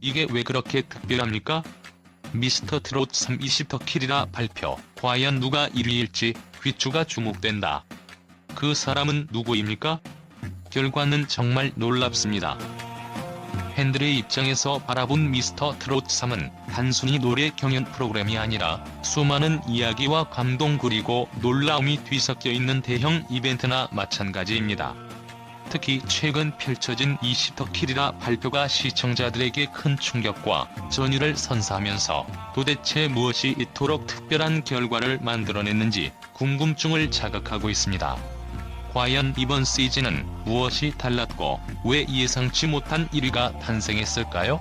이게 왜 그렇게 특별합니까? 미스터 트롯 3 20더 킬이라 발표. 과연 누가 1위일지 귀추가 주목된다. 그 사람은 누구입니까? 결과는 정말 놀랍습니다. 팬들의 입장에서 바라본 미스터 트롯 3은 단순히 노래 경연 프로그램이 아니라 수많은 이야기와 감동 그리고 놀라움이 뒤섞여 있는 대형 이벤트나 마찬가지입니다. 특히 최근 펼쳐진 20더 킬이라 발표가 시청자들에게 큰 충격과 전율을 선사하면서 도대체 무엇이 이토록 특별한 결과를 만들어냈는지 궁금증을 자극하고 있습니다. 과연 이번 시즌은 무엇이 달랐고 왜 예상치 못한 1위가 탄생했을까요?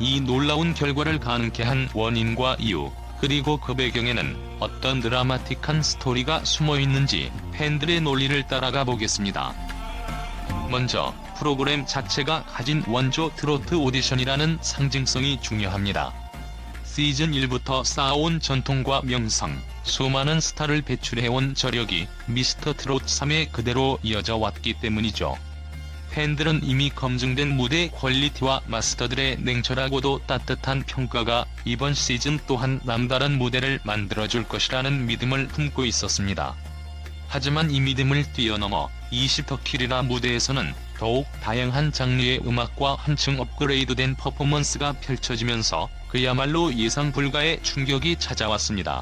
이 놀라운 결과를 가능케 한 원인과 이유, 그리고 그 배경에는 어떤 드라마틱한 스토리가 숨어있는지 팬들의 논리를 따라가 보겠습니다. 먼저 프로그램 자체가 가진 원조 트로트 오디션이라는 상징성이 중요합니다. 시즌 1부터 쌓아온 전통과 명성, 수많은 스타를 배출해온 저력이 미스터 트롯 3에 그대로 이어져 왔기 때문이죠. 팬들은 이미 검증된 무대 퀄리티와 마스터들의 냉철하고도 따뜻한 평가가 이번 시즌 또한 남다른 무대를 만들어줄 것이라는 믿음을 품고 있었습니다. 하지만 이 믿음을 뛰어넘어 20더 킬이라 무대에서는 더욱 다양한 장르의 음악과 한층 업그레이드된 퍼포먼스가 펼쳐지면서 그야말로 예상 불가의 충격이 찾아왔습니다.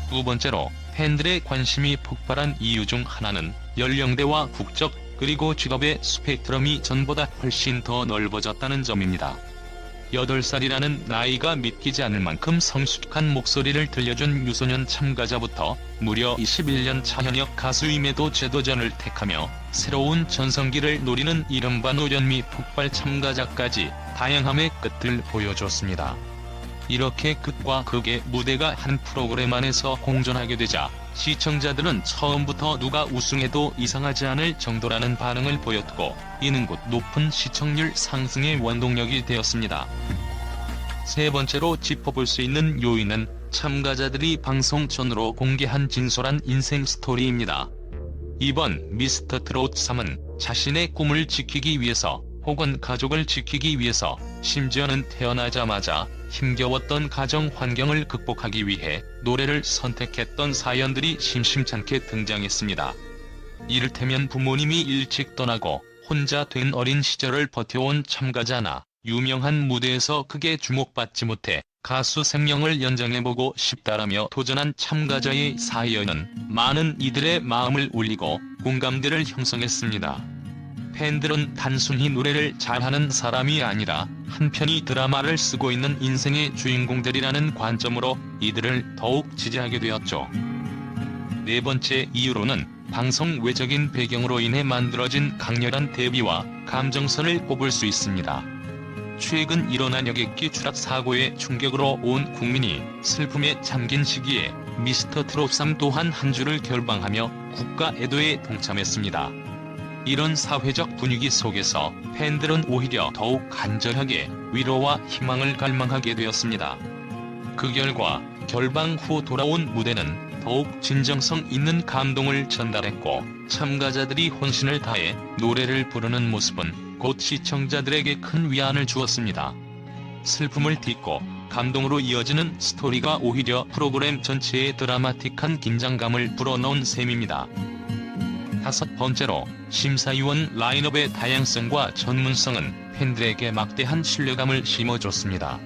두 번째로 팬들의 관심이 폭발한 이유 중 하나는 연령대와 국적 그리고 직업의 스펙트럼이 전보다 훨씬 더 넓어졌다는 점입니다. 8살이라는 나이가 믿기지 않을 만큼 성숙한 목소리를 들려준 유소년 참가자부터 무려 21년 차 현역 가수임에도 재도전을 택하며 새로운 전성기를 노리는 이른바 노련미 폭발 참가자까지 다양함의 끝을 보여줬습니다. 이렇게 극과 극의 무대가 한 프로그램 안에서 공존하게 되자 시청자들은 처음부터 누가 우승해도 이상하지 않을 정도라는 반응을 보였고 이는 곧 높은 시청률 상승의 원동력이 되었습니다. 세 번째로 짚어볼 수 있는 요인은 참가자들이 방송 전으로 공개한 진솔한 인생 스토리입니다. 이번 미스터 트롯 3은 자신의 꿈을 지키기 위해서 혹은 가족을 지키기 위해서 심지어는 태어나자마자 힘겨웠던 가정 환경을 극복하기 위해 노래를 선택했던 사연들이 심심찮게 등장했습니다. 이를테면 부모님이 일찍 떠나고 혼자 된 어린 시절을 버텨온 참가자나 유명한 무대에서 크게 주목받지 못해 가수 생명을 연장해보고 싶다라며 도전한 참가자의 사연은 많은 이들의 마음을 울리고 공감대를 형성했습니다. 팬들은 단순히 노래를 잘하는 사람이 아니라 한편이 드라마를 쓰고 있는 인생의 주인공들이라는 관점으로 이들을 더욱 지지하게 되었죠. 네 번째 이유로는 방송 외적인 배경으로 인해 만들어진 강렬한 대비와 감정선을 꼽을 수 있습니다. 최근 일어난 여객기 추락 사고의 충격으로 온 국민이 슬픔에 잠긴 시기에 미스터 트롯 3 또한 한 주를 결방하며 국가 애도에 동참했습니다. 이런 사회적 분위기 속에서 팬들은 오히려 더욱 간절하게 위로와 희망을 갈망하게 되었습니다. 그 결과 결방 후 돌아온 무대는 더욱 진정성 있는 감동을 전달했고 참가자들이 혼신을 다해 노래를 부르는 모습은 곧 시청자들에게 큰 위안을 주었습니다. 슬픔을 딛고 감동으로 이어지는 스토리가 오히려 프로그램 전체에 드라마틱한 긴장감을 불어넣은 셈입니다. 다섯 번째로 심사위원 라인업의 다양성과 전문성은 팬들에게 막대한 신뢰감을 심어줬습니다.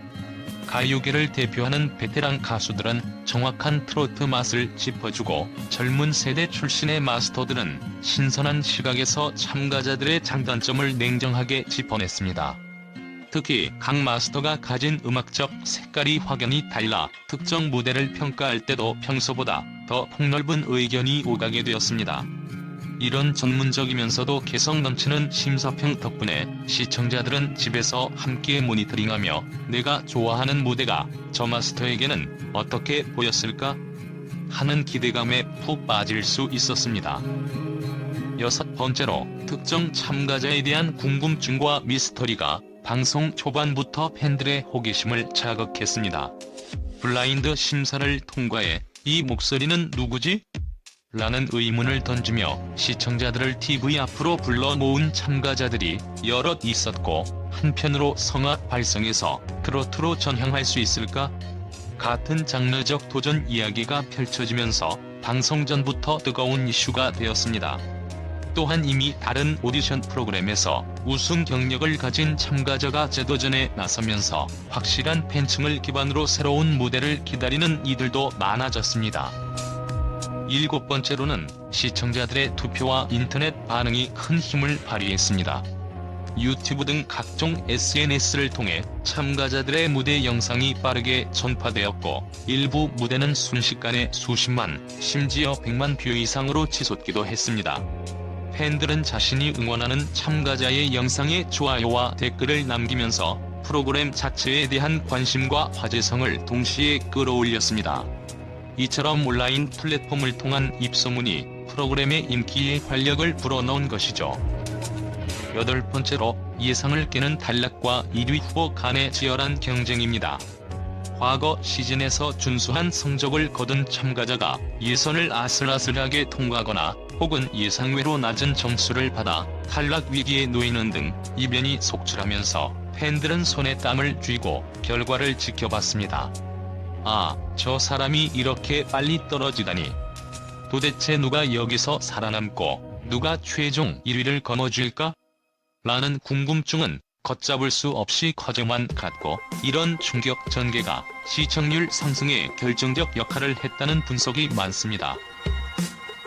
가요계를 대표하는 베테랑 가수들은 정확한 트로트 맛을 짚어주고 젊은 세대 출신의 마스터들은 신선한 시각에서 참가자들의 장단점을 냉정하게 짚어냈습니다. 특히 각 마스터가 가진 음악적 색깔이 확연히 달라 특정 무대를 평가할 때도 평소보다 더 폭넓은 의견이 오가게 되었습니다. 이런 전문적이면서도 개성 넘치는 심사평 덕분에 시청자들은 집에서 함께 모니터링하며 내가 좋아하는 무대가 저 마스터에게는 어떻게 보였을까? 하는 기대감에 푹 빠질 수 있었습니다. 여섯 번째로 특정 참가자에 대한 궁금증과 미스터리가 방송 초반부터 팬들의 호기심을 자극했습니다. 블라인드 심사를 통과해 이 목소리는 누구지? 라는 의문을 던지며 시청자들을 TV 앞으로 불러 모은 참가자들이 여럿 있었고, 한편으로 성악 발성에서 트로트로 전향할 수 있을까? 같은 장르적 도전 이야기가 펼쳐지면서 방송 전부터 뜨거운 이슈가 되었습니다. 또한 이미 다른 오디션 프로그램에서 우승 경력을 가진 참가자가 재도전에 나서면서 확실한 팬층을 기반으로 새로운 무대를 기다리는 이들도 많아졌습니다. 7번째로는 시청자들의 투표와 인터넷 반응이 큰 힘을 발휘했습니다. 유튜브 등 각종 SNS를 통해 참가자들의 무대 영상이 빠르게 전파되었고, 일부 무대는 순식간에 수십만, 심지어 100만 뷰 이상으로 치솟기도 했습니다. 팬들은 자신이 응원하는 참가자의 영상에 좋아요와 댓글을 남기면서 프로그램 자체에 대한 관심과 화제성을 동시에 끌어올렸습니다. 이처럼 온라인 플랫폼을 통한 입소문이 프로그램의 인기에 활력을 불어넣은 것이죠. 8번째로 예상을 깨는 탈락과 1위 후보 간의 치열한 경쟁입니다. 과거 시즌에서 준수한 성적을 거둔 참가자가 예선을 아슬아슬하게 통과하거나 혹은 예상외로 낮은 점수를 받아 탈락 위기에 놓이는 등 이변이 속출하면서 팬들은 손에 땀을 쥐고 결과를 지켜봤습니다. 아, 저 사람이 이렇게 빨리 떨어지다니. 도대체 누가 여기서 살아남고 누가 최종 1위를 거머쥘까? 라는 궁금증은 걷잡을 수 없이 커져만 갔고, 이런 충격 전개가 시청률 상승에 결정적 역할을 했다는 분석이 많습니다.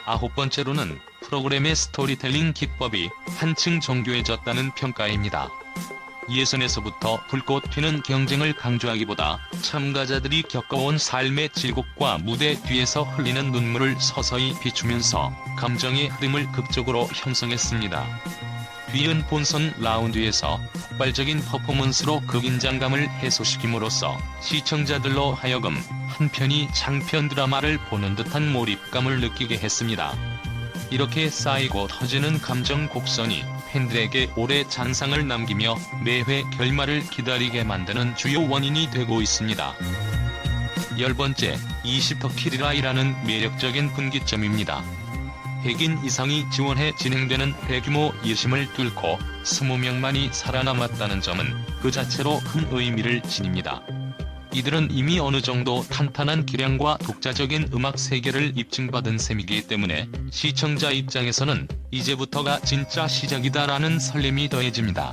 9번째로는 프로그램의 스토리텔링 기법이 한층 정교해졌다는 평가입니다. 예선에서부터 불꽃 튀는 경쟁을 강조하기보다 참가자들이 겪어온 삶의 질곡과 무대 뒤에서 흘리는 눈물을 서서히 비추면서 감정의 흐름을 극적으로 형성했습니다. 뒤은 본선 라운드에서 폭발적인 퍼포먼스로 그 긴장감을 해소시킴으로써 시청자들로 하여금 한편이 장편 드라마를 보는 듯한 몰입감을 느끼게 했습니다. 이렇게 쌓이고 터지는 감정 곡선이 팬들에게 오래 잔상을 남기며 매회 결말을 기다리게 만드는 주요 원인이 되고 있습니다. 10번째, 20터키리라이라는 매력적인 분기점입니다. 100인 이상이 지원해 진행되는 대규모 예심을 뚫고 20명만이 살아남았다는 점은 그 자체로 큰 의미를 지닙니다. 이들은 이미 어느 정도 탄탄한 기량과 독자적인 음악 세계를 입증받은 셈이기 때문에 시청자 입장에서는 이제부터가 진짜 시작이다라는 설렘이 더해집니다.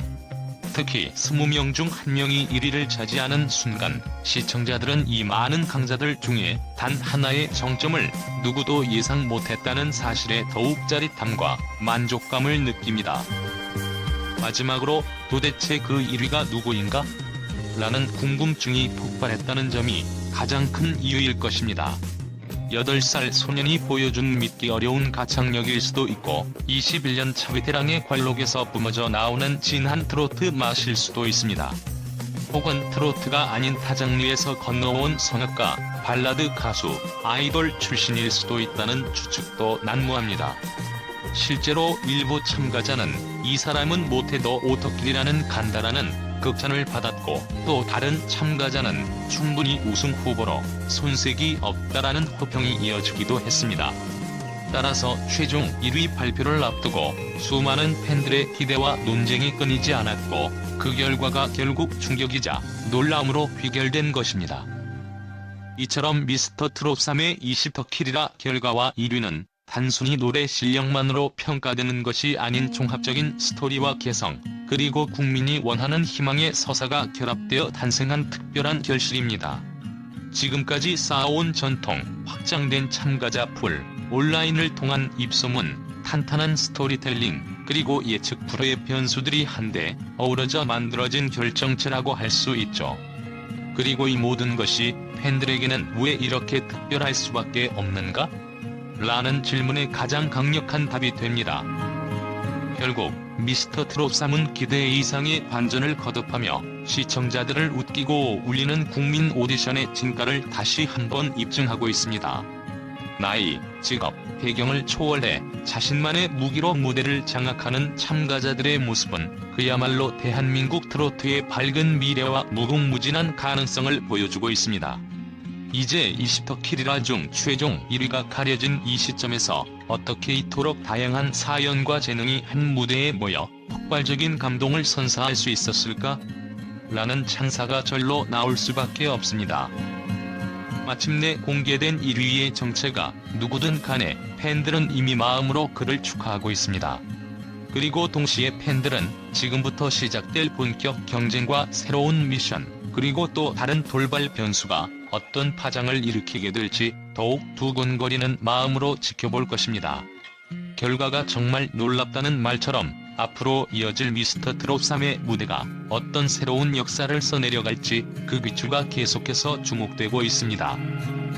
특히 20명 중 1명이 1위를 차지하는 순간 시청자들은 이 많은 강자들 중에 단 하나의 정점을 누구도 예상 못했다는 사실에 더욱 짜릿함과 만족감을 느낍니다. 마지막으로 도대체 그 1위가 누구인가? 라는 궁금증이 폭발했다는 점이 가장 큰 이유일 것입니다. 8살 소년이 보여준 믿기 어려운 가창력일 수도 있고 21년 차 베테랑의 관록에서 뿜어져 나오는 진한 트로트 맛일 수도 있습니다. 혹은 트로트가 아닌 타 장르에서 건너온 성악가, 발라드 가수, 아이돌 출신일 수도 있다는 추측도 난무합니다. 실제로 일부 참가자는 이 사람은 못해도 오토킬이라는 간단한 극찬을 받았고, 또 다른 참가자는 충분히 우승 후보로 손색이 없다라는 호평이 이어지기도 했습니다. 따라서 최종 1위 발표를 앞두고 수많은 팬들의 기대와 논쟁이 끊이지 않았고, 그 결과가 결국 충격이자 놀라움으로 귀결된 것입니다. 이처럼 미스터 트롯 3의 20터키리라 결과와 1위는 단순히 노래 실력만으로 평가되는 것이 아닌 종합적인 스토리와 개성, 그리고 국민이 원하는 희망의 서사가 결합되어 탄생한 특별한 결실입니다. 지금까지 쌓아온 전통, 확장된 참가자 풀, 온라인을 통한 입소문, 탄탄한 스토리텔링, 그리고 예측 불허의 변수들이 한데 어우러져 만들어진 결정체라고 할 수 있죠. 그리고 이 모든 것이 팬들에게는 왜 이렇게 특별할 수밖에 없는가? 라는 질문에 가장 강력한 답이 됩니다. 결국 미스터 트롯 3은 기대 이상의 반전을 거듭하며 시청자들을 웃기고 울리는 국민 오디션의 진가를 다시 한번 입증하고 있습니다. 나이, 직업, 배경을 초월해 자신만의 무기로 무대를 장악하는 참가자들의 모습은 그야말로 대한민국 트로트의 밝은 미래와 무궁무진한 가능성을 보여주고 있습니다. 이제 20터 키리라 중 최종 1위가 가려진 이 시점에서 어떻게 이토록 다양한 사연과 재능이 한 무대에 모여 폭발적인 감동을 선사할 수 있었을까? 라는 찬사가 절로 나올 수밖에 없습니다. 마침내 공개된 1위의 정체가 누구든 간에 팬들은 이미 마음으로 그를 축하하고 있습니다. 그리고 동시에 팬들은 지금부터 시작될 본격 경쟁과 새로운 미션, 그리고 또 다른 돌발 변수가 어떤 파장을 일으키게 될지 더욱 두근거리는 마음으로 지켜볼 것입니다. 결과가 정말 놀랍다는 말처럼 앞으로 이어질 미스터 트롯 3의 무대가 어떤 새로운 역사를 써내려갈지 그 귀추가 계속해서 주목되고 있습니다.